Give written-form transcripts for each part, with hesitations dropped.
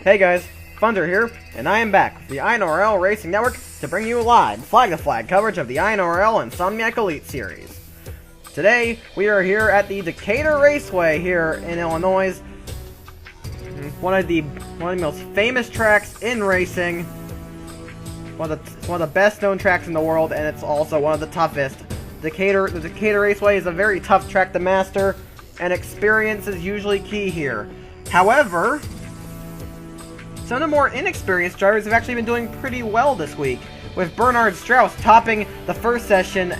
Hey guys, Thunder here, and I am back with the INORL Racing Network to bring you live flag-to-flag coverage of the INORL Insomniac Elite Series. Today, we are here at the Decatur Raceway here in Illinois, one of the most famous tracks in racing, one of the best-known tracks in the world, and it's also one of the toughest. The Decatur Raceway is a very tough track to master, and experience is usually key here. However, some of the more inexperienced drivers have actually been doing pretty well this week, with Bernard Strauss topping the first session,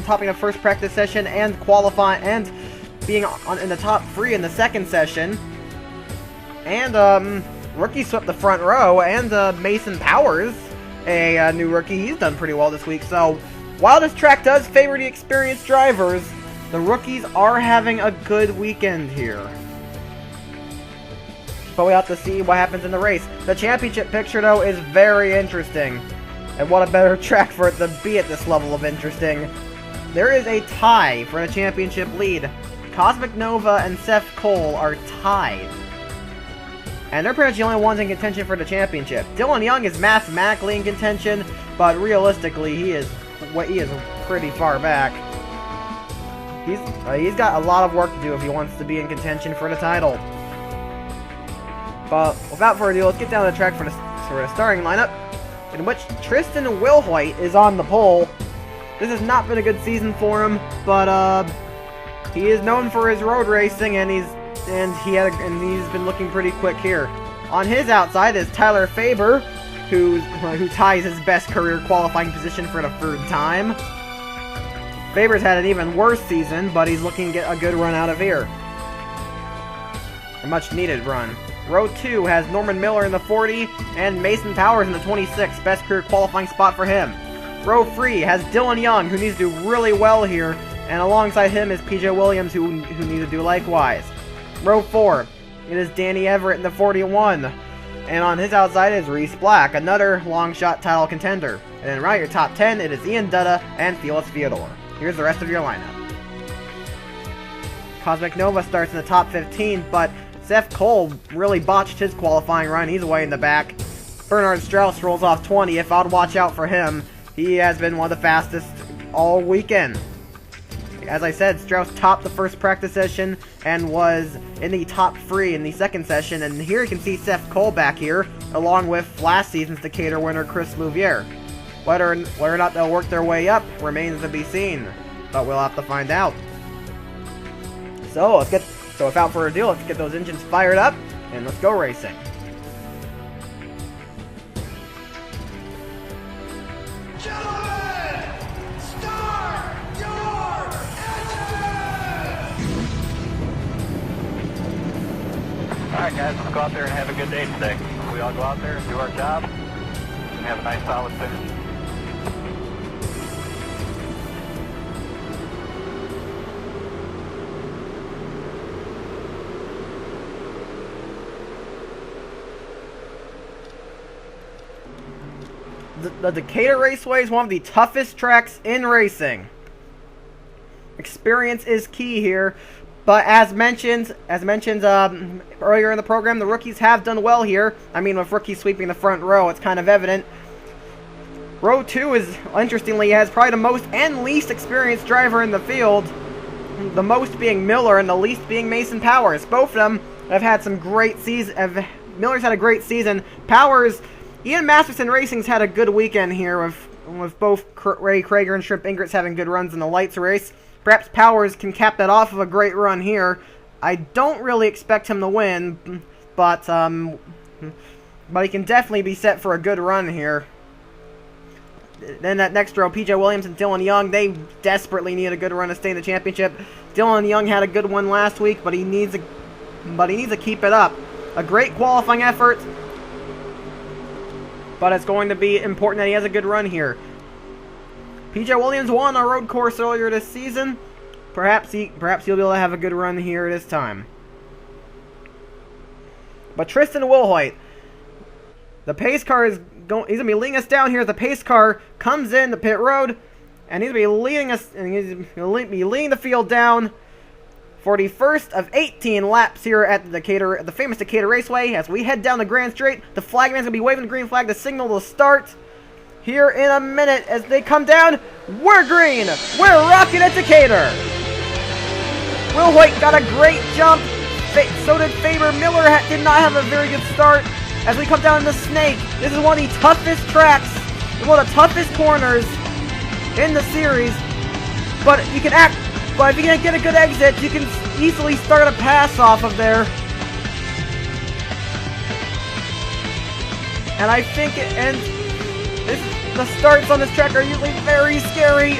topping the first practice session, and qualifying and being in the top 3 in the second session. And rookie swept the front row, and Mason Powers, a new rookie, he's done pretty well this week. So while this track does favor the experienced drivers, the rookies are having a good weekend here. But we have to see what happens in the race. The championship picture, though, is very interesting. And what a better track for it to be at this level of interesting. There is a tie for the championship lead. Cosmic Nova and Seth Cole are tied. And they're pretty much the only ones in contention for the championship. Dylan Young is mathematically in contention, but realistically, he is pretty far back. He's got a lot of work to do if he wants to be in contention for the title. But without further ado, let's get down to the track for the starting lineup, in which Tristan Wilhoit is on the pole. This has not been a good season for him, but he is known for his road racing, and he's been looking pretty quick here. On his outside is Tyler Faber, who ties his best career qualifying position for the 3rd time. Faber's had an even worse season, but he's looking to get a good run out of here. A much needed run. Row 2 has Norman Miller in the 40 and Mason Powers in the 26, best career qualifying spot for him. Row 3 has Dylan Young, who needs to do really well here, and alongside him is PJ Williams, who needs to do likewise. Row 4, it is Danny Everett in the 41, and on his outside is Reese Black, another long shot title contender. And then right your top 10, it is Ian Dutta and Felix Theodore. Here's the rest of your lineup. Cosmic Nova starts in the top 15, but Seth Cole really botched his qualifying run. He's way in the back. Bernard Strauss rolls off 20th. I'd watch out for him. He has been one of the fastest all weekend. As I said, Strauss topped the first practice session and was in the top 3 in the second session. And here you can see Seth Cole back here, along with last season's Decatur winner Chris Louvier. Whether or not they'll work their way up remains to be seen, but we'll have to find out. So without further ado, let's get those engines fired up, and let's go racing. Gentlemen, start your engines! Alright guys, let's go out there and have a good day today. We all go out there and do our job, and have a nice solid finish. The Decatur Raceway is one of the toughest tracks in racing. Experience is key here, but as mentioned earlier in the program, the rookies have done well here. I mean, with rookies sweeping the front row, it's kind of evident. Row 2 is, interestingly, has probably the most and least experienced driver in the field. The most being Miller and the least being Mason Powers. Both of them have had some great seasons. Miller's had a great season. Powers, Ian Masterson Racing's had a good weekend here with both Ray Krager and Shrimp Ingrats having good runs in the lights race. Perhaps Powers can cap that off of a great run here. I don't really expect him to win, but he can definitely be set for a good run here. Then that next row, PJ Williams and Dylan Young, they desperately need a good run to stay in the championship. Dylan Young had a good one last week, but he needs to keep it up. A great qualifying effort, but it's going to be important that he has a good run here. PJ Williams won a road course earlier this season. Perhaps he'll be able to have a good run here this time. But Tristan Wilhoit, the pace car he's going to be leading us down here as the pace car comes in the pit road, and he's going to be leading us, and he's going to be leading the field down for the first of 18 laps here at the famous Decatur Raceway. As we head down the Grand Straight, the flagman's gonna be waving the green flag to signal the start here in a minute. As they come down, we're green, we're rocking at Decatur. Will Hoyt got a great jump, so did Faber. Miller did not have a very good start. As we come down the Snake, this is one of the toughest tracks, one of the toughest corners in the series. But if you can get a good exit, you can easily start a pass off of there. And I think the starts on this track are usually very scary.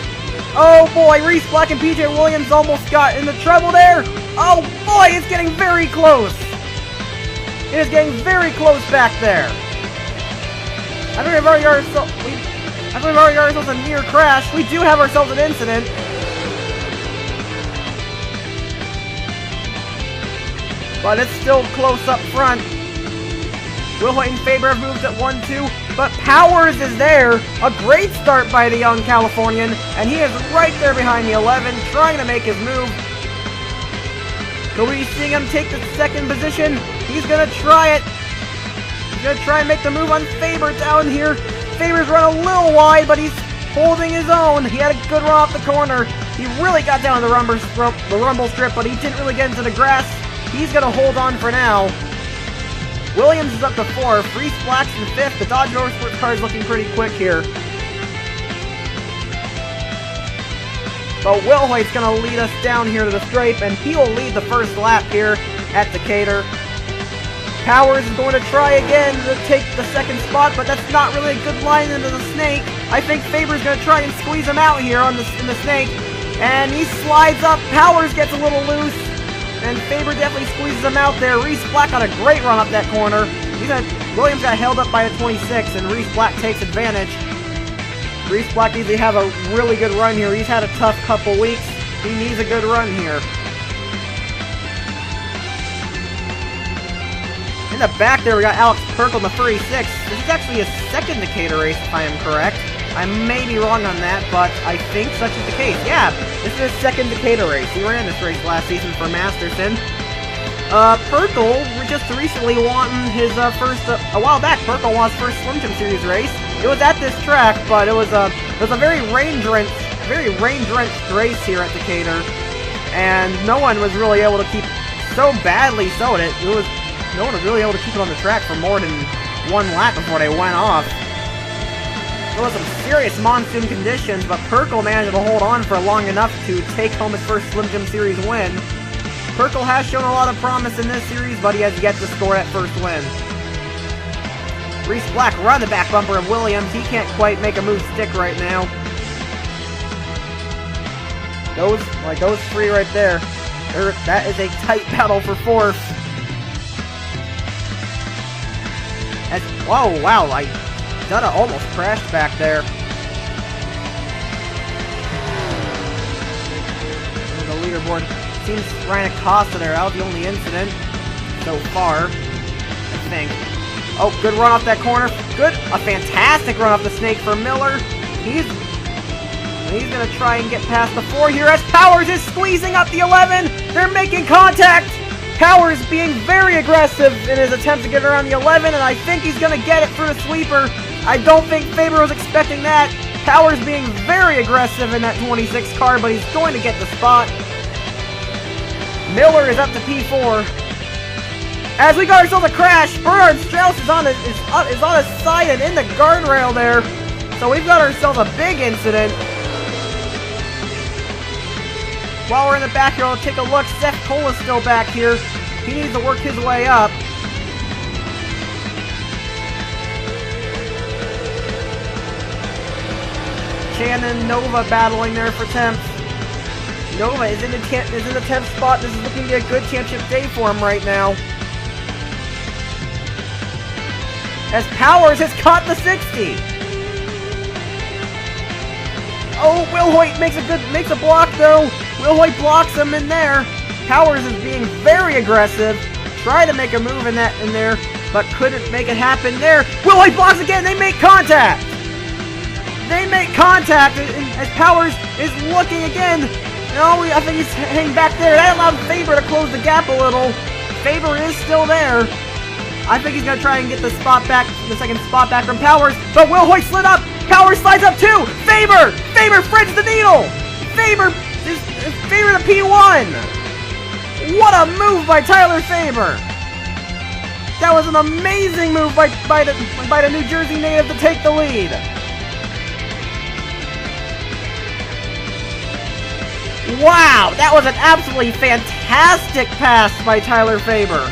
Oh boy, Reese Black and PJ Williams almost got into trouble there. Oh boy, it's getting very close. It is getting very close back there. I think we've already got ourselves a near crash. We do have ourselves an incident. But it's still close up front. Will Hoyt and Faber have moved at 1-2, but Powers is there. A great start by the young Californian, and he is right there behind the 11, trying to make his move. Could we see him take the second position? He's gonna try it. He's gonna try and make the move on Faber down here. Faber's run a little wide, but he's holding his own. He had a good run off the corner. He really got down the rumble strip, but he didn't really get into the grass. He's gonna hold on for now. Williams is up to 4th. Reese Black's in 5th. The Dodge Motorsports car is looking pretty quick here. But Will Hoyt's going to lead us down here to the stripe, and he will lead the first lap here at Decatur. Powers is going to try again to take the second spot, but that's not really a good line into the Snake. I think Faber's going to try and squeeze him out here in the Snake, and he slides up. Powers gets a little loose, and Faber definitely squeezes him out there. Reese Black got a great run up that corner. Williams got held up by a 26, and Reese Black takes advantage. Reese Black needs to have a really good run here. He's had a tough couple weeks. He needs a good run here. In the back there, we got Alex Perkle in the 36. This is actually his second Decatur race, if I am correct. I may be wrong on that, but I think such is the case. Yeah, this is his second Decatur race. He ran this race last season for Masterson. Perkle just recently won his first, a while back, Perkle won his first Slim Jim Series race. It was at this track, but it was a very rain-drenched race here at Decatur, and no one was really able to keep no one was really able to keep it on the track for more than one lap before they went off. There was some serious monsoon conditions, but Perkle managed to hold on for long enough to take home his first Slim Jim Series win. Perkle has shown a lot of promise in this series, but he has yet to score that first win. Reese Black run the back bumper of Williams. He can't quite make a move stick right now. Those three right there, that is a tight battle for 4th. Whoa, wow, Dutta almost crashed back there. The leaderboard. Seems Ryan Acosta there out, the only incident so far, I think. Oh, good run off that corner. A fantastic run off the Snake for Miller. He's going to try and get past the 4 here as Powers is squeezing up the 11. They're making contact. Powers being very aggressive in his attempt to get around the 11, and I think he's going to get it through the sweeper. I don't think Faber was expecting that. Powers being very aggressive in that 26 car, but he's going to get the spot. Miller is up to P4. As we got ourselves a crash, Bernard Strauss is on his side and in the guardrail there. So we've got ourselves a big incident. While we're in the back here, I'll take a look. Seth Cole is still back here. He needs to work his way up. Shannon Nova battling there for 10th. Nova is in the 10th spot. This is looking to be a good championship day for him right now. As Powers has caught the 60. Oh, Will Hoyt makes a block though. Will Hoyt blocks him in there. Powers is being very aggressive. Tried to make a move in there, but couldn't make it happen there. Will Hoyt blocks again. They make contact. As Powers is looking again. No, I think he's hanging back there. That allowed Faber to close the gap a little. Faber is still there. I think he's going to try and get the spot back, the second spot back from Powers. But Will Hoyt slid up. Powers slides up too. Faber threads the needle. Faber to P1. What a move by Tyler Faber. That was an amazing move by the New Jersey native to take the lead. Wow, that was an absolutely fantastic pass by Tyler Faber.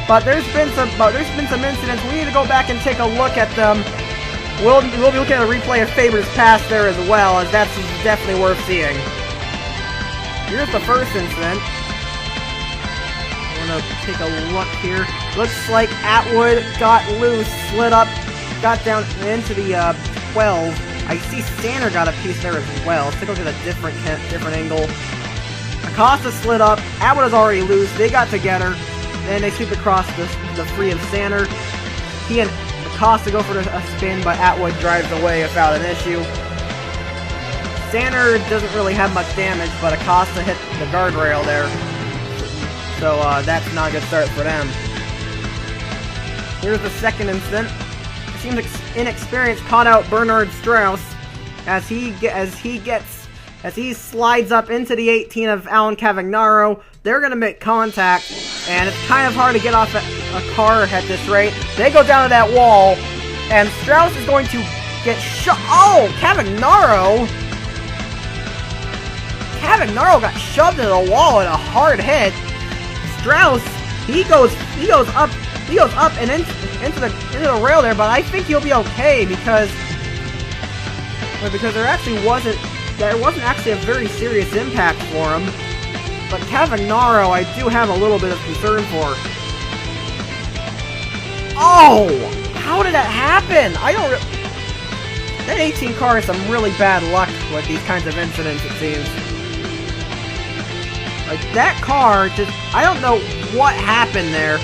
But there's been some incidents. We need to go back and take a look at them. We'll be looking at a replay of Faber's pass there as well, as that's definitely worth seeing. Here's the first incident. I'm gonna take a look here. Looks like Atwood got loose, slid up, got down into the 12. I see Stanner got a piece there as well. Let's take a look at a different angle. Acosta slid up. Atwood is already loose. They got together. Then they sweep across the free of Stanner. He and Acosta go for a spin, but Atwood drives away without an issue. Stanner doesn't really have much damage, but Acosta hit the guardrail there. So that's not a good start for them. Here's the second incident. It seems inexperienced caught out Bernard Strauss as he slides up into the 18 of Alan Cavagnaro. They're going to make contact, and it's kind of hard to get off a car at this rate. They go down to that wall, and Strauss is going to get shot. Oh, Cavagnaro got shoved into the wall in a hard hit. Strauss, he goes up and into the rail there, but I think he'll be okay because there wasn't actually a very serious impact for him. But Cavagnaro, I do have a little bit of concern for. Oh! How did that happen? That 18 car has some really bad luck with these kinds of incidents, it seems. Like, that car just... I don't know what happened there.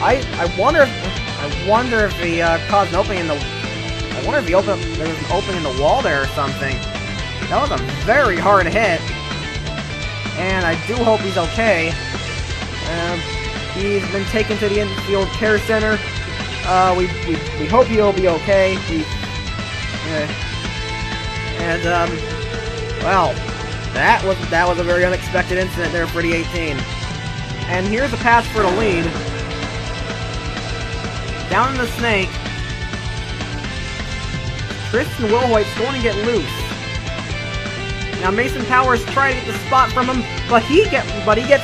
I wonder if he caused an opening in the... I wonder if there was an opening in the wall there or something. That was a very hard hit. And I do hope he's okay. He's been taken to the infield care center. We hope he'll be okay. Well, that was a very unexpected incident there for the 18. And here's a pass for the lead. Down in the snake. Tristan Wilhoit's going to get loose. Now Mason Powers trying to get the spot from him, but he gets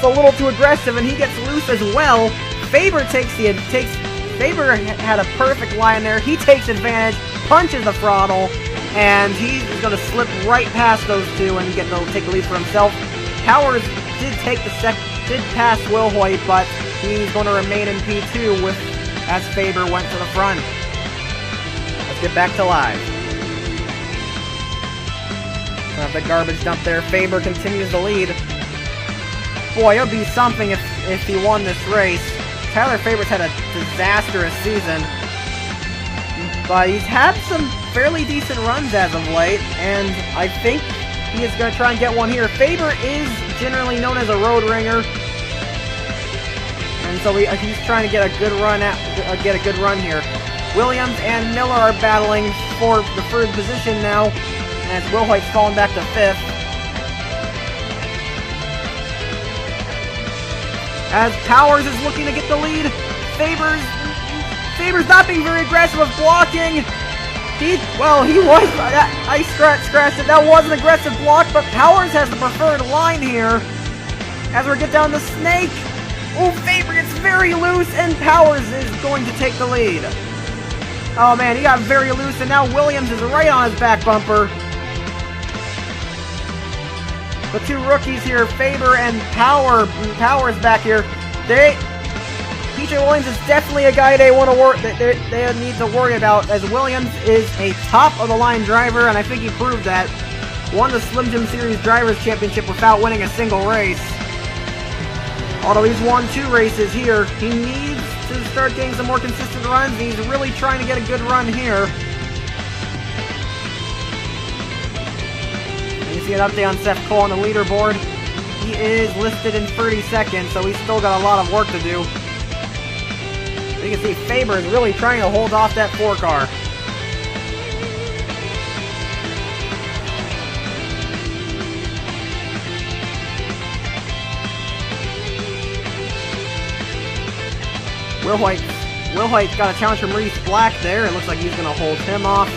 a little too aggressive and he gets loose as well. Faber Faber had a perfect line there. He takes advantage, punches the throttle, and he's going to slip right past those two and take the lead for himself. Powers did pass Wilhoit, but he's going to remain in P2 as Faber went to the front. Let's get back to live. The garbage dump there. Faber continues the lead. Boy, it would be something if he won this race. Tyler Faber's had a disastrous season, but he's had some fairly decent runs as of late, and I think he is going to try and get one here. Faber is generally known as a road ringer, and so he's trying to get a good run here. Williams and Miller are battling for the third position now, as Wilhoit's falling back to 5th. As Powers is looking to get the lead, Faber's not being very aggressive with blocking. He was. I scratched it. That was an aggressive block, but Powers has the preferred line here. As we get down the snake, oh, Faber gets very loose, and Powers is going to take the lead. Oh man, he got very loose, and now Williams is right on his back bumper. The two rookies here, Faber and Powers back here. PJ Williams is definitely a guy they need to worry about, as Williams is a top-of-the-line driver, and I think he proved that. Won the Slim Jim Series Drivers' Championship without winning a single race. Although he's won 2 races here, he needs to start getting some more consistent runs, and he's really trying to get a good run here. see an update on Seth Cole on the leaderboard. He is listed in 32nd, so he's still got a lot of work to do. You can see Faber is really trying to hold off that 4 car. Will White's got a challenge from Reese Black there. It looks like he's going to hold him off.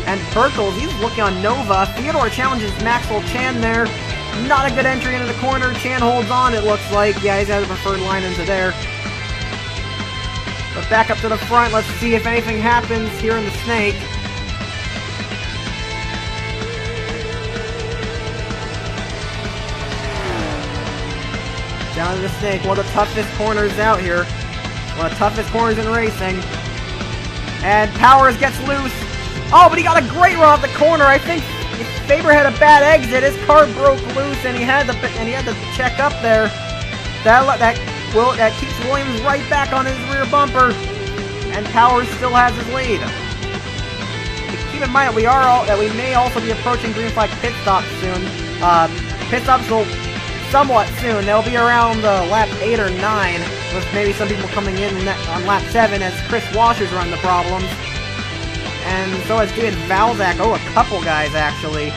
And Burkles, he's looking on Nova. Theodore challenges Maxwell Chan there. Not a good entry into the corner. Chan holds on, it looks like. Yeah, he's got the preferred line into there. But back up to the front. Let's see if anything happens here in the Snake. Down to the Snake. One of the toughest corners out here. One of the toughest corners in racing. And Powers gets loose. Oh, but he got a great run off the corner. I think if Faber had a bad exit, his car broke loose, and he had to check up there. That keeps Williams right back on his rear bumper, and Powers still has his lead. Keep in mind that we may also be approaching green flag pit stops soon. Pit stops will somewhat soon. They'll be around lap 8 or 9, with maybe some people coming in on lap 7 as Chris Washer's run the problems. And so has David Valzak. Oh, a couple guys, actually.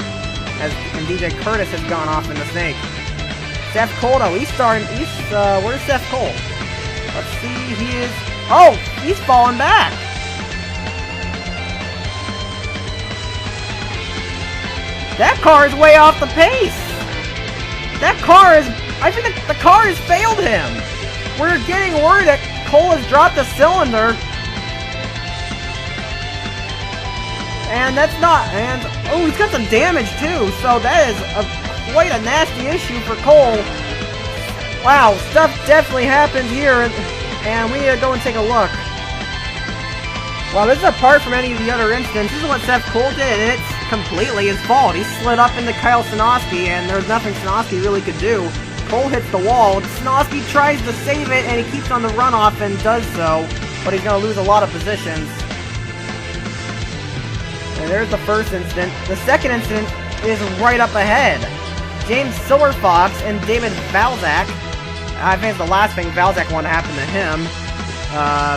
And DJ Curtis has gone off in the Snake. Seth Cole, though, where's Seth Cole? Let's see, he is... Oh, he's falling back! That car is way off the pace! I think the car has failed him! We're getting word that Cole has dropped a cylinder. And that's not, oh, he's got some damage too, so that is quite a nasty issue for Cole. Wow, stuff definitely happened here, and we need to go and take a look. Wow, this is apart from any of the other incidents. This is what Seth Cole did, and it's completely his fault. He slid up into Kyle Sinoski, and there's nothing Sinoski really could do. Cole hits the wall. Sinoski tries to save it, and he keeps on the runoff and does so, but he's going to lose a lot of positions. And there's the first incident. The second incident is right up ahead. James Silverfox and David Valzak. I think it's the last thing Valzak wanted to happen to him.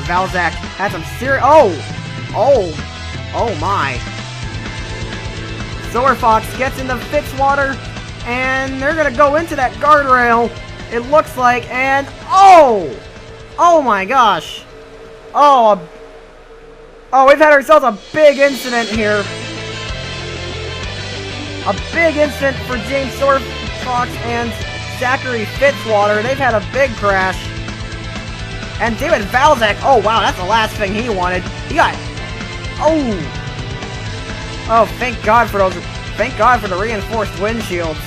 Valzak had some serious... Oh my. Silverfox gets into Fitzwater, and they're going to go into that guardrail, it looks like, and... Oh my gosh. Oh, we've had ourselves a big incident here. A big incident for James Silverfox and Zachary Fitzwater. They've had a big crash. And David Valzak, oh wow, that's the last thing he wanted. He got... Oh, thank God for the reinforced windshields.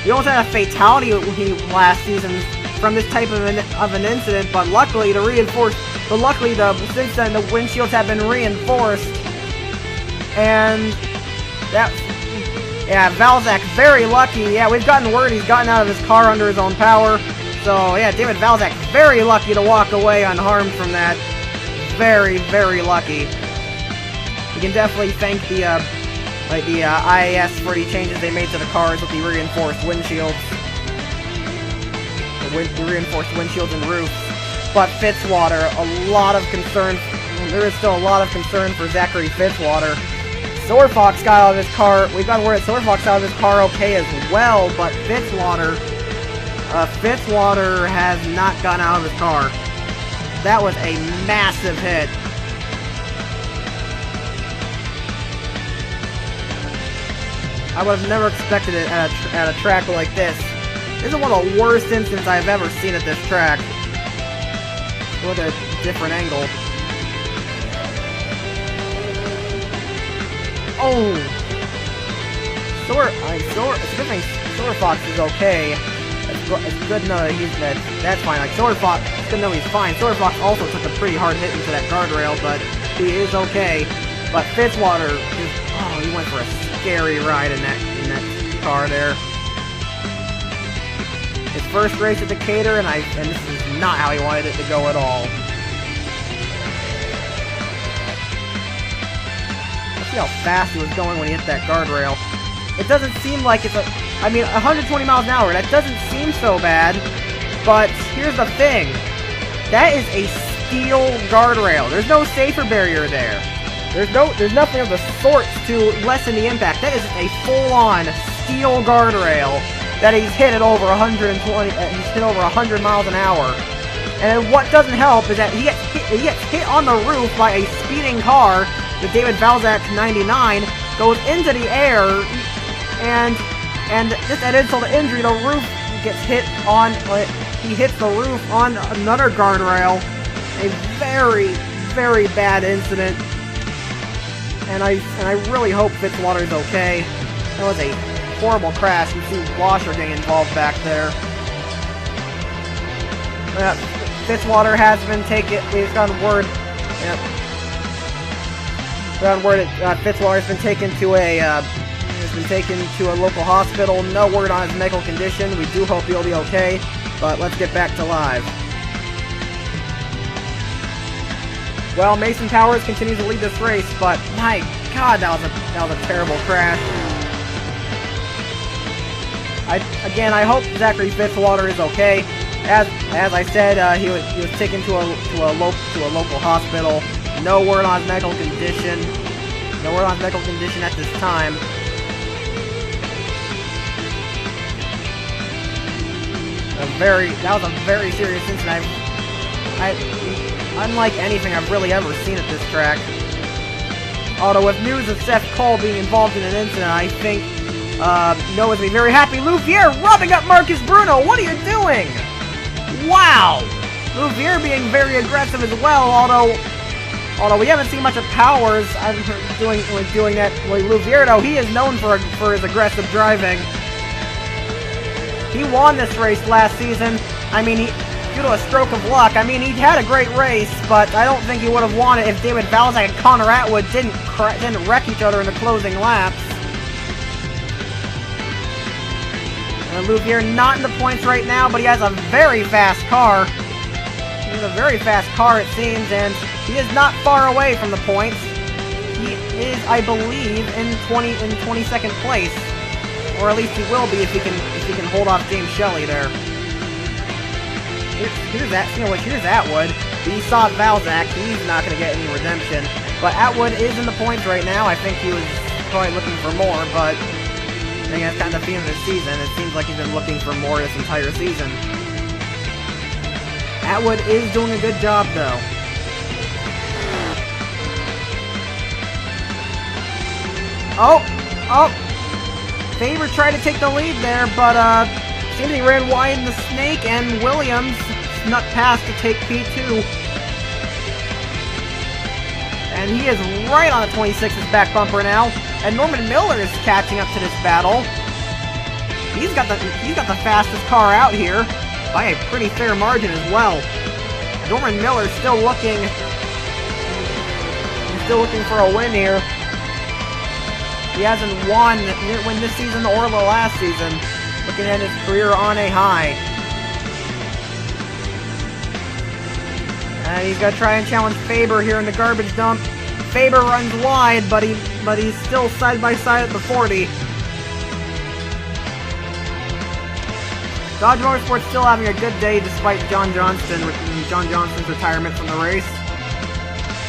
We almost had a fatality last season from this type of an incident, but luckily since then the windshields have been reinforced, and Valzak very lucky. Yeah, we've gotten word he's gotten out of his car under his own power. So yeah, David Valzak very lucky to walk away unharmed from that. Very, very lucky. We can definitely thank the IAS for the changes they made to the cars with the reinforced windshields. The reinforced windshields and roofs. But Fitzwater, there is still a lot of concern for Zachary Fitzwater. Silverfox got out of his car, we've got word that Silverfox got out of his car okay as well, but Fitzwater has not gotten out of his car. That was a massive hit. I would have never expected it at a track like this. This is one of the worst incidents I've ever seen at this track. Look at a different angle. Oh! It's a good thing Silverfox is okay. It's good to know that that's fine. Like, Silverfox, it's good to know he's fine. Silverfox also took a pretty hard hit into that guardrail, but he is okay. But Fitzwater, he went for a scary ride in that car there. His first race at Decatur, and this is not how he wanted it to go at all. see how fast he was going when he hit that guardrail. It doesn't seem like it's I mean, 120 miles an hour, that doesn't seem so bad, but here's the thing. That is a steel guardrail. There's no safer barrier there. There's nothing of the sort to lessen the impact. That is a full-on steel guardrail that he's hit at over 120, he's hit over 100 miles an hour. And what doesn't help is that he gets hit on the roof by a speeding car, the David Valzak 99, goes into the air, and just add insult to injury, the roof gets hit on, he hits the roof on another guardrail. A very, very bad incident. And I really hope Fitzwater's okay. That was a horrible crash. You see Washer getting involved back there. Fitzwater has been taken. He's gotten word. Yep. Gotten word that Fitzwater has been taken to a local hospital. No word on his medical condition. We do hope he'll be okay. But let's get back to live. Well, Mason Powers continues to lead this race, but my God, that was a terrible crash. I hope Zachary Fitzwater is okay. As I said, he was taken to a local hospital. No word on his medical condition. No word on his medical condition at this time. That was a very serious incident. Unlike anything I've really ever seen at this track. Although with news of Seth Cole being involved in an incident, I think Noah's be very happy. Louvier rubbing up Marcus Bruno. What are you doing? Wow! Louvier being very aggressive as well. Although we haven't seen much of Powers doing that. Louvier, though, he is known for his aggressive driving. He won this race last season. I mean, due to a stroke of luck. I mean, he had a great race, but I don't think he would have won it if David Valzak and Connor Atwood didn't wreck each other in the closing laps. And Louvier not in the points right now, but he has a very fast car. He has a very fast car, it seems, and he is not far away from the points. He is, I believe, in 22nd place, or at least he will be if he can hold off James Shelley there. Here's Atwood. He saw Valzak. He's not going to get any redemption. But Atwood is in the points right now. I think he was probably looking for more, but I think that's kind of the theme of the season. It seems like he's been looking for more this entire season. Atwood is doing a good job, though. Oh! Faber tried to take the lead there, but seems he ran wide in the snake, and Williams snuck past to take P2. And he is right on the 26's back bumper now. And Norman Miller is catching up to this battle. He's got the fastest car out here by a pretty fair margin as well. Norman Miller still looking for a win here. He hasn't won this season or the last season. Looking at his career on a high. And he's going to try and challenge Faber here in the garbage dump. Faber runs wide, but he's still side by side at the 40. Dodge Motorsports still having a good day despite John Johnston's retirement from the race.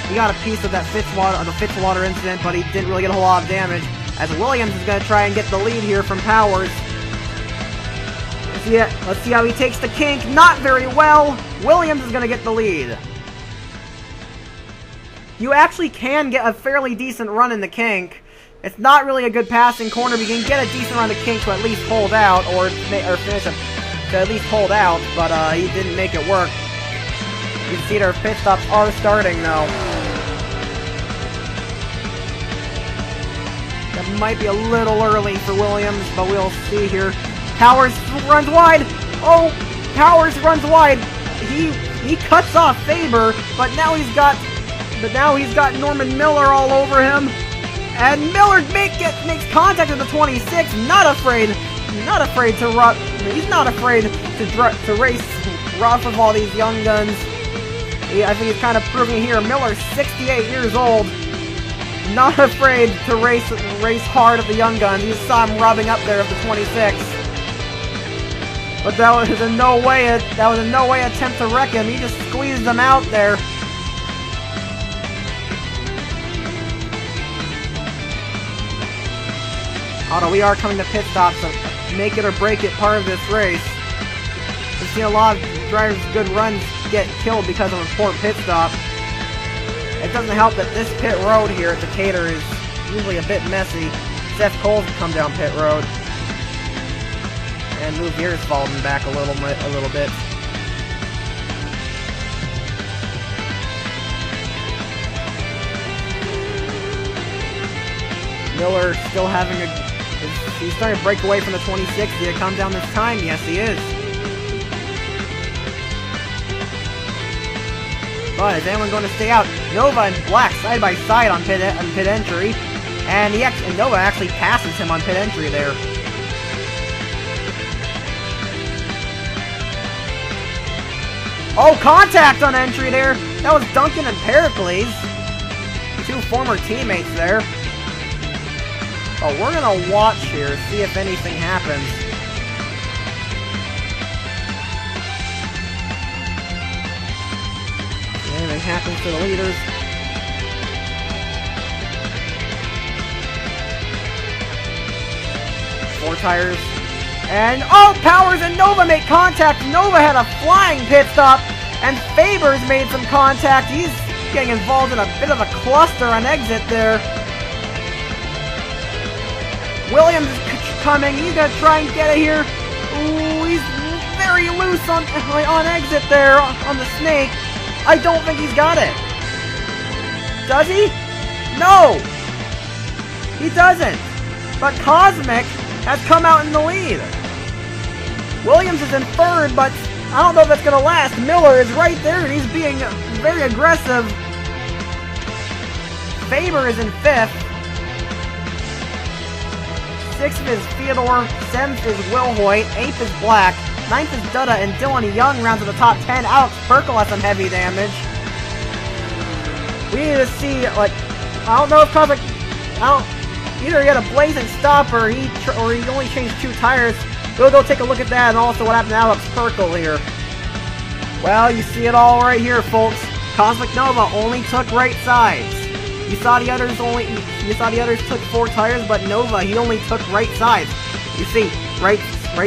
He got a piece of that Fitzwater incident, but he didn't really get a whole lot of damage. As Williams is going to try and get the lead here from Powers. Let's see how he takes the kink. Not very well. Williams is going to get the lead. You actually can get a fairly decent run in the kink. It's not really a good passing corner, but you can get a decent run in the kink to at least hold out, or finish to at least hold out, but he didn't make it work. You can see their pit stops are starting, though. That might be a little early for Williams, but we'll see here. Powers runs wide. Oh, Powers runs wide. He cuts off Faber, but now he's got Norman Miller all over him. And Miller makes contact with the 26. Not afraid to run. He's not afraid to race rough with all these young guns. I think he's kind of proving here. Miller's 68 years old. not afraid to race hard at the young guns. You saw him rubbing up there at the 26. But that was in no way an attempt to wreck him. He just squeezed him out there. Although we are coming to pit stops, so make it or break it part of this race. We've seen a lot of drivers' good runs get killed because of a poor pit stop. It doesn't help that this pit road here at Decatur is usually a bit messy. Seth Cole's come down pit road. And Louvier's fallen back a little bit. Miller still having he's starting to break away from the 2060 to come down this time. Yes, he is. But is anyone going to stay out? Nova and Black side by side on pit entry, and Nova actually passes him on pit entry there. Oh, contact on entry there. That was Duncan and Pericles, two former teammates there. Oh, we're gonna watch here, see if anything happens. Anything happens to the leaders. Four tires. And, oh, Powers and Nova make contact. Nova had a flying pit stop, and Faber's made some contact. He's getting involved in a bit of a cluster on exit there. Williams is coming. He's going to try and get it here. Ooh, he's very loose on exit there on the snake. I don't think he's got it. Does he? No! He doesn't. But Cosmic has come out in the lead. Williams is in third, but I don't know if that's going to last. Miller is right there, and he's being very aggressive. Faber is in fifth. Sixth is Theodore. Seventh is Will Hoyt. Eighth is Black. Ninth is Dutta, and Dylan Young rounds to the top 10. Alex Perkle has some heavy damage. We need to see, like, I don't know if Cosmic, either he had a blazing stop or he only changed two tires. We'll go take a look at that, and also what happened to Alex Perkle here. Well, you see it all right here, folks. Cosmic Nova only took right sides. You saw the others took four tires, but Nova, he only took right sides. You see, right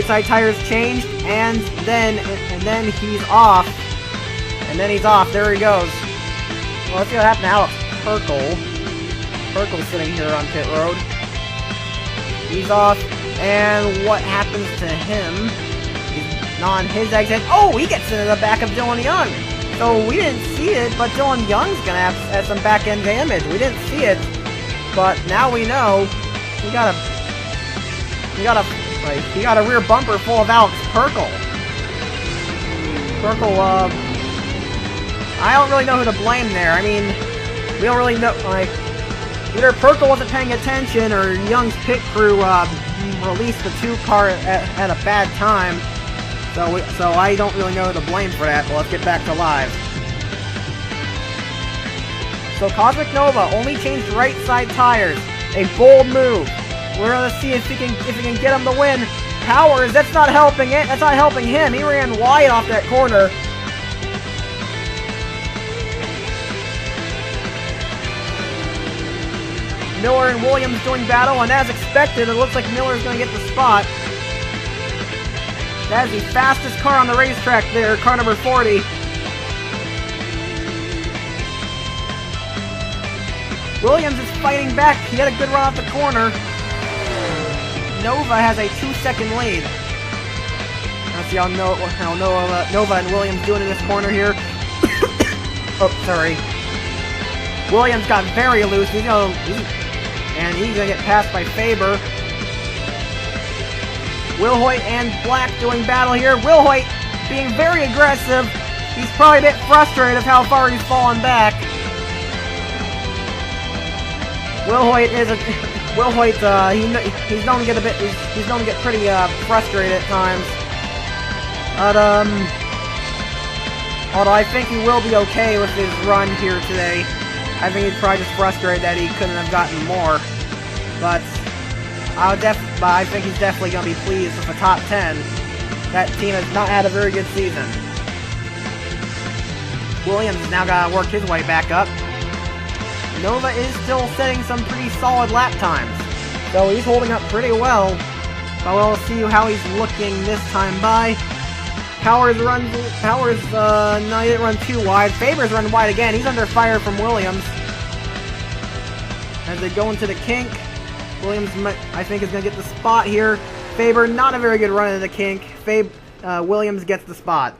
side tires changed, and then he's off. And then he's off. There he goes. Well, let's see what happened to Alex Perkle. Perkle's sitting here on pit road. He's off. And what happens to him? He's not on his exit. Oh, he gets into the back of Dylan Young. So we didn't see it, but Dylan Young's gonna have some back-end damage. We didn't see it, but now we know. He got a rear bumper full of Alex Perkle. Perkle, I don't really know who to blame there. I mean, we don't really know, like, either Perkle wasn't paying attention or Young's pit crew, released the two-car at a bad time. So I don't really know who to blame for that, but let's get back to live. So Cosmic Nova only changed right side tires. A bold move. We're gonna see if he can get him the win. Powers, that's not helping it. That's not helping him. He ran wide off that corner. Miller and Williams doing battle, and as expected, it looks like Miller's gonna get the spot. That is the fastest car on the racetrack there, car number 40. Williams is fighting back. He had a good run off the corner. Nova has a 2-second lead. Let's see how Nova and Williams doing in this corner here. Oh, sorry. Williams got very loose. He's gonna get passed by Faber. Will Hoyt and Black doing battle here. Will Hoyt being very aggressive. He's probably a bit frustrated of how far he's fallen back. Will Hoyt he's known to get pretty frustrated at times. But although I think he will be okay with his run here today. I think he's probably just frustrated that he couldn't have gotten more. But I think he's definitely going to be pleased with the top 10. That team has not had a very good season. Williams now got to work his way back up. Nova is still setting some pretty solid lap times, so he's holding up pretty well. But we'll see how he's looking this time by. Powers, no, he didn't run too wide. Faber's run wide again. He's under fire from Williams. As they go into the kink, Williams, I think, is going to get the spot here. Faber, not a very good run into the kink. Williams gets the spot.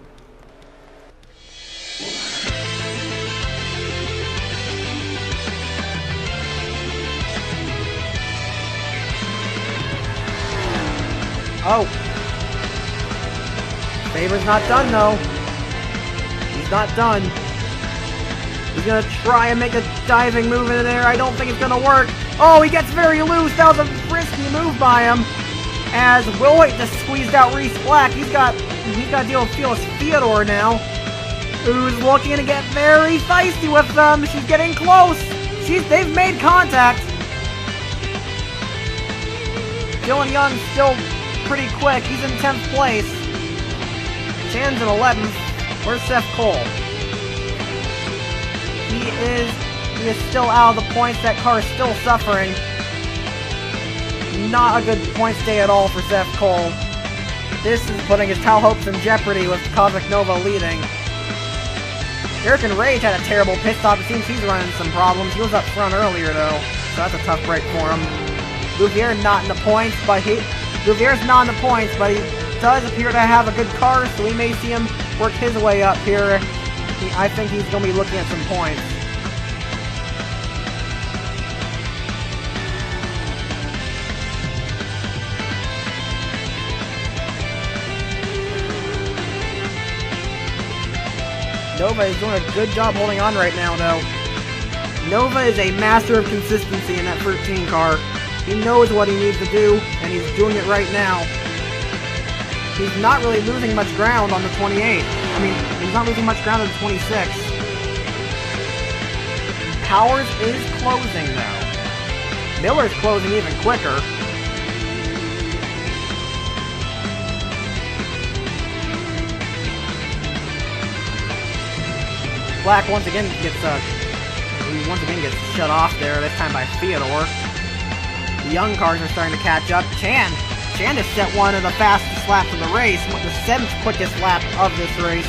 Oh. Faber's not done, though. He's not done. He's going to try and make a diving move in there. I don't think it's going to work. Oh, he gets very loose. That was a risky move by him. As Wilhoit just squeezed out Reese Black. He's got to deal with Felix Theodore now, who's looking to get very feisty with them. She's getting close. They've made contact. Dylan Young's still pretty quick. He's in 10th place. Chan's in 11th. Where's Seth Cole? He is still out of the points. That car is still suffering. Not a good points day at all for Seth Cole. This is putting his title hopes in jeopardy with Cosmic Nova leading. Eric and Rage had a terrible pit stop. It seems he's running some problems. He was up front earlier though, so that's a tough break for him. Louvier not in the points, but Louvier's not in the points, but he does appear to have a good car, so we may see him work his way up here. I think he's going to be looking at some points. Nova is doing a good job holding on right now, though. Nova is a master of consistency in that 13 car. He knows what he needs to do, and he's doing it right now. He's not really losing much ground on the 28. I mean, he's not losing much ground on the 26. Powers is closing, though. Miller's closing even quicker. Black once again gets shut off there, this time by Theodore. The young cars are starting to catch up. Chan just set one of the fastest laps of the race, the 7th quickest lap of this race.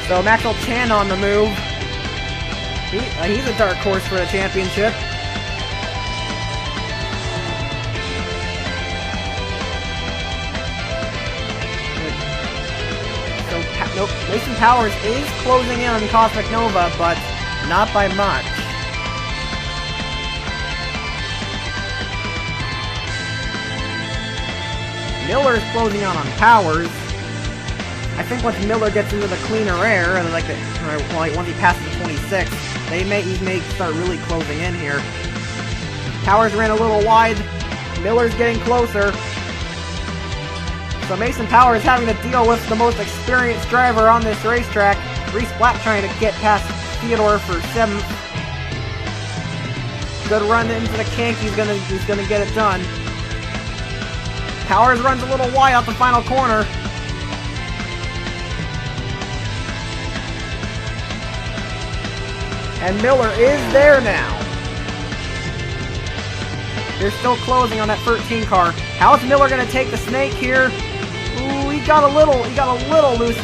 So Maxwell Chan on the move. He's a dark horse for the championship. So nope, Mason Powers is closing in on Cosmic Nova, but not by much. Miller's closing out on Powers. I think once Miller gets into the cleaner air, and once he passes the 26, he may start really closing in here. Powers ran a little wide. Miller's getting closer. So Mason Powers is having to deal with the most experienced driver on this racetrack. Reese Black trying to get past Theodore for 7th. Good run into the kink. He's gonna get it done. Powers runs a little wide out the final corner. And Miller is there now. They're still closing on that 13 car. How is Miller going to take the snake here? Ooh, he got a little loose.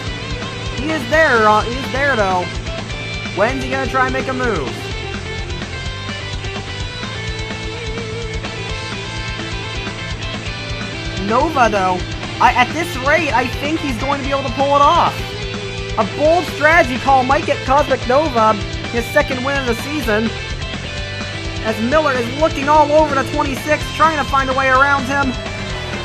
He is there though. When's he going to try and make a move? Nova, though, at this rate, I think he's going to be able to pull it off. A bold strategy call might get Cosmic Nova his 2nd win of the season, as Miller is looking all over the 26, trying to find a way around him.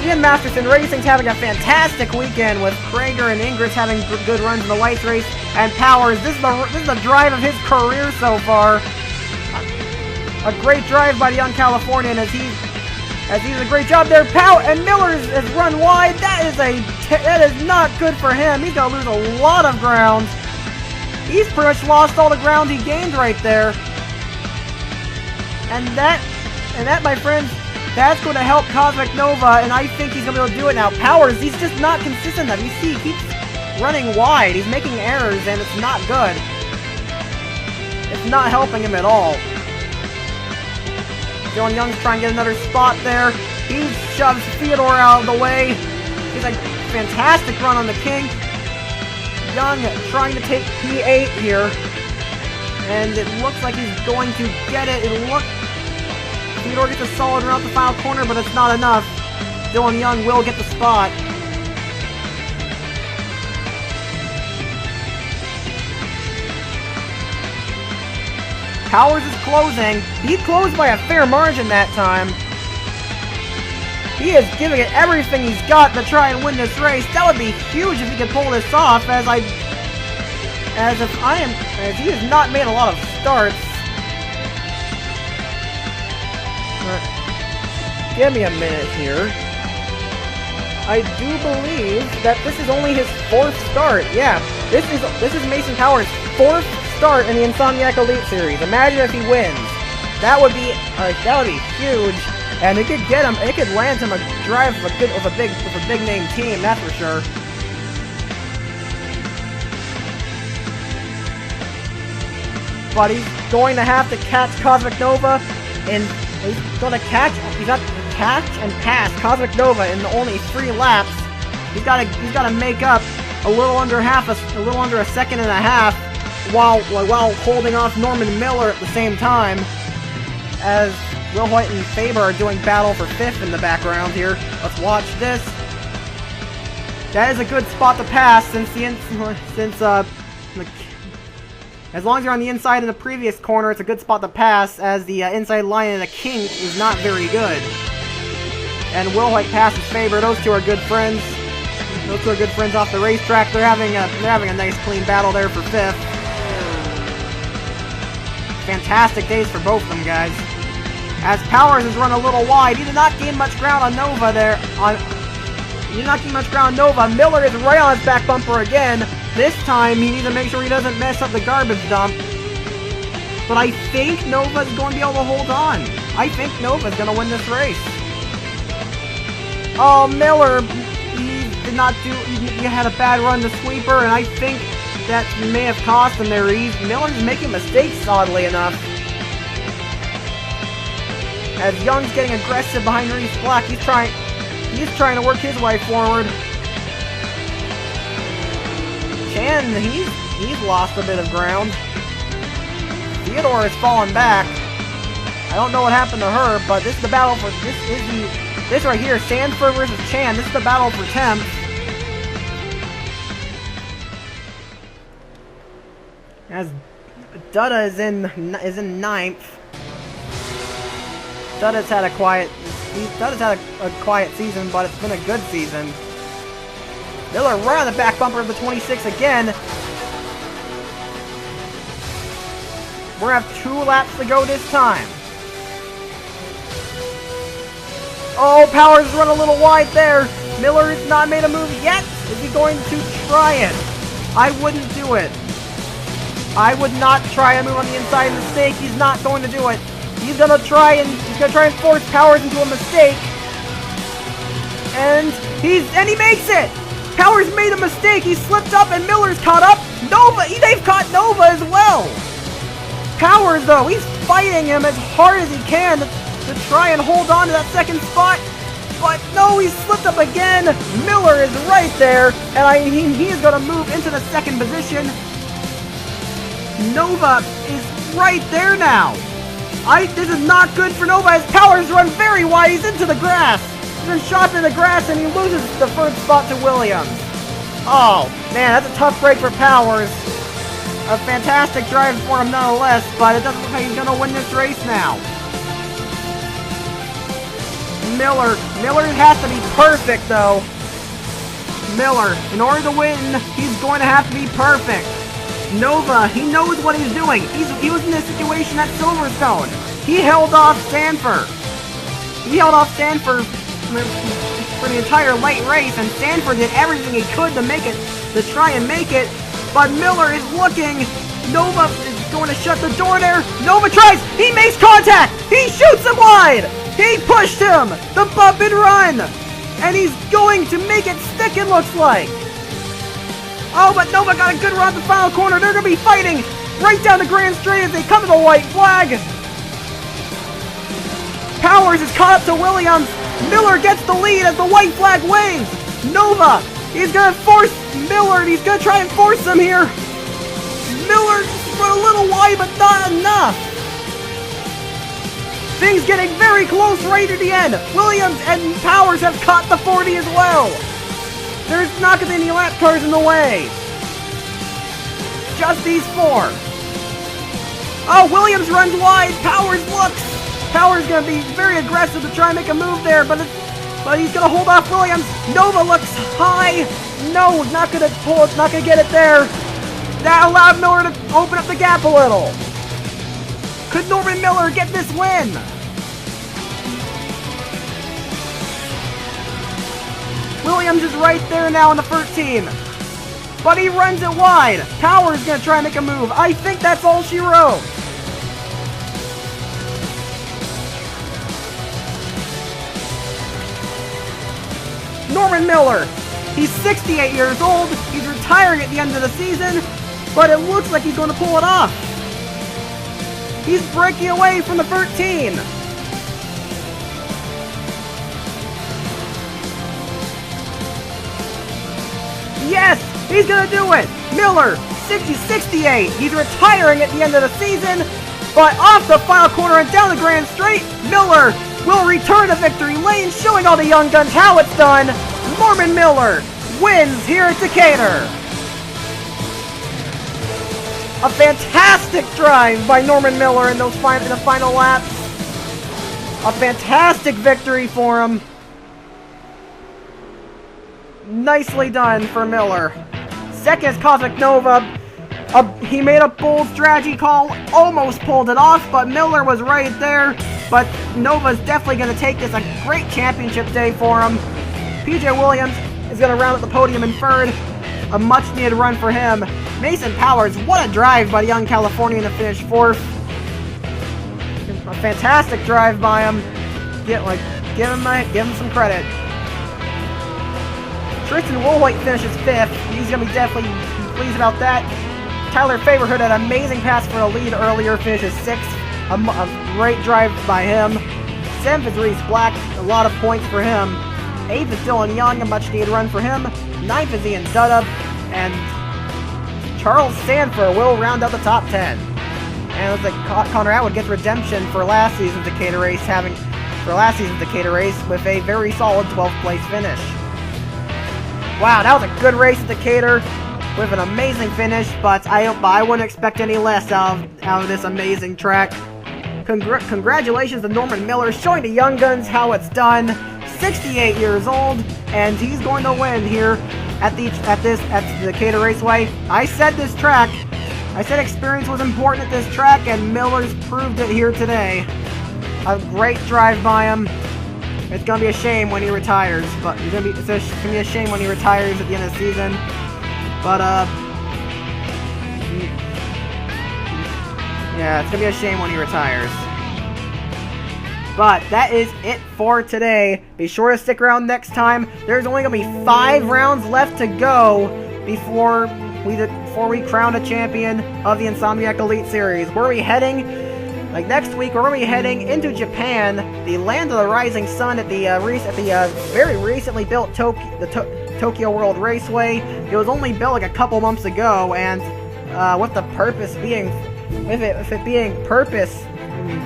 Ian Masterson Racing's having a fantastic weekend, with Krager and Ingris having good runs in the lights race, and Powers, this is the drive of his career so far. A great drive by the young Californian as he does a great job there. And Miller has run wide. That is not good for him. He's going to lose a lot of ground. He's pretty much lost all the ground he gained right there. And that, my friends, that's going to help Cosmic Nova, and I think he's going to be able to do it now. Powers, he's just not consistent enough. You see, he keeps running wide. He's making errors, and it's not good. It's not helping him at all. Dylan Young's trying to get another spot there. He shoves Theodore out of the way. He's a fantastic run on the King. Young trying to take P8 here. And it looks like he's going to get it. Theodore gets a solid run out the final corner, but it's not enough. Dylan Young will get the spot. Powers is closing. He closed by a fair margin that time. He is giving it everything he's got to try and win this race. That would be huge if he could pull this off, as he has not made a lot of starts. Give me a minute here. I do believe that this is only his 4th start. Yeah, this is Mason Powers' 4th start in the Insomniac Elite Series. Imagine if he wins. That would be huge, and it could get him. It could land him a drive with a big name team. That's for sure. But he's going to have to catch Cosmic Nova, and he's got to catch and pass Cosmic Nova in only 3 laps. He's got to make up a little under a second and a half, while holding off Norman Miller at the same time, as Will Hoyt and Faber are doing battle for 5th in the background here. Let's watch this. That is a good spot to pass as long as you're on the inside in the previous corner, it's a good spot to pass, as the inside line of the King is not very good. And Will Hoyt passes Faber. Those two are good friends. Those two are good friends off the racetrack. They're having a nice clean battle there for 5th. Fantastic days for both of them, guys. As Powers has run a little wide, he did not gain much ground on Nova there. Miller is right on his back bumper again. This time, he needs to make sure he doesn't mess up the garbage dump. But I think Nova's going to be able to hold on. I think Nova's going to win this race. Oh, Miller, he had a bad run to sweeper, and I think that may have cost him there. Miller's making mistakes, oddly enough. As Young's getting aggressive behind Reese Black, he's trying to work his way forward. Chan, he's lost a bit of ground. Theodore has fallen back. I don't know what happened to her, but this is the battle for this right here, Sanford versus Chan. This is the battle for 10th. As Dutta is in 9th. Dutta's had a quiet season, but it's been a good season. Miller right on the back bumper of the 26 again. We're going to have 2 laps to go this time. Oh, Powers run a little wide there. Miller has not made a move yet. Is he going to try it? I wouldn't do it. I would not try a move on the inside mistake. He's not going to do it. He's gonna try and force Powers into a mistake. And he makes it! Powers made a mistake. He slipped up and Miller's caught up. They've caught Nova as well. Powers, though, he's fighting him as hard as he can to try and hold on to that second spot. But no, he slipped up again. Miller is right there, and he is going to move into the second position. Nova is right there now. This is not good for Nova, as Powers run very wide. He's into the grass. He's been shot in the grass, and he loses the first spot to Williams. Oh, man, that's a tough break for Powers. A fantastic drive for him nonetheless, but it doesn't look like he's going to win this race now. Miller has to be perfect, though. Miller, in order to win, he's going to have to be perfect. Nova, he knows what he's doing. He was in this situation at Silverstone. He held off Stanford. For the entire late race, and Stanford did everything he could to try and make it. but Miller is looking. Nova is going to shut the door there. Nova tries. He makes contact. He shoots him wide. He pushed him. The bump and run. And he's going to make it stick, it looks like. Oh, but Nova got a good run at the final corner. They're going to be fighting right down the Grand Straight as they come to the white flag. Powers is caught up to Williams. Miller gets the lead as the white flag waves. Nova, he's going to force Miller, and he's going to try and force him here. Miller for a little wide, but not enough. Things getting very close right at the end. Williams and Powers have caught the 40 as well. There's not going to be any lap cars in the way. Just these four. Oh, Williams runs wide. Powers looks. Powers going to be very aggressive to try and make a move there, but he's going to hold off Williams. Nova looks high. No, not going to pull it. Not going to get it there. That allowed Miller to open up the gap a little. Could Norman Miller get this win? Williams is right there now in the 13. But he runs it wide. Powers going to try and make a move. I think that's all she wrote. Norman Miller. He's 68 years old. He's retiring at the end of the season. But it looks like he's going to pull it off. He's breaking away from the 13. Yes, he's going to do it. Miller, 68. He's retiring at the end of the season. But off the final corner and down the Grand Straight, Miller will return to victory lane, showing all the young guns how it's done. Norman Miller wins here at Decatur. A fantastic drive by Norman Miller in the final laps. A fantastic victory for him. Nicely done for Miller. Second is Cosmic Nova. He made a bold strategy call, almost pulled it off, but Miller was right there. But Nova's definitely going to take this a great championship day for him. PJ Williams is going to round up the podium in third. A much-needed run for him. Mason Powers, what a drive by the young Californian to finish fourth. A fantastic drive by him. Give him some credit. Tristan Woolhoit finishes fifth. He's going to be definitely pleased about that. Tyler Favorhood had an amazing pass for a lead earlier, finishes sixth. A great drive by him. Seventh is Reese Black, a lot of points for him. Eighth is Dylan Young, a much-needed run for him. Ninth is Ian Duddup, and Charles Sanford will round out the top 10. And it looks like Connor Atwood gets redemption for last season's Decatur race, with a very solid 12th place finish. Wow, that was a good race at Decatur with an amazing finish, but I wouldn't expect any less out of this amazing track. Congratulations to Norman Miller, showing the young guns how it's done. 68 years old, and he's going to win here at the Decatur Raceway. I said experience was important at this track, and Miller's proved it here today. A great drive by him. It's gonna be a shame when he retires, but it's gonna be a shame when he retires at the end of the season. But yeah, it's gonna be a shame when he retires. But that is it for today. Be sure to stick around next time. There's only going to be 5 rounds left to go before we crown a champion of the Insomniac Elite Series. Where are we heading? Like next week, we're going to be heading into Japan, the land of the rising sun, at the very recently built Tokyo World Raceway. It was only built like a couple months ago, and with the purpose being,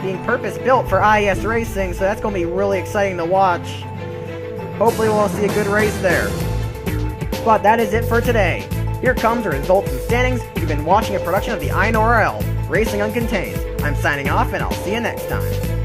being purpose-built for IES racing, so that's going to be really exciting to watch. Hopefully we'll see a good race there. But that is it for today. Here comes the results and standings. You've been watching a production of the INORL, Racing Uncontained. I'm signing off, and I'll see you next time.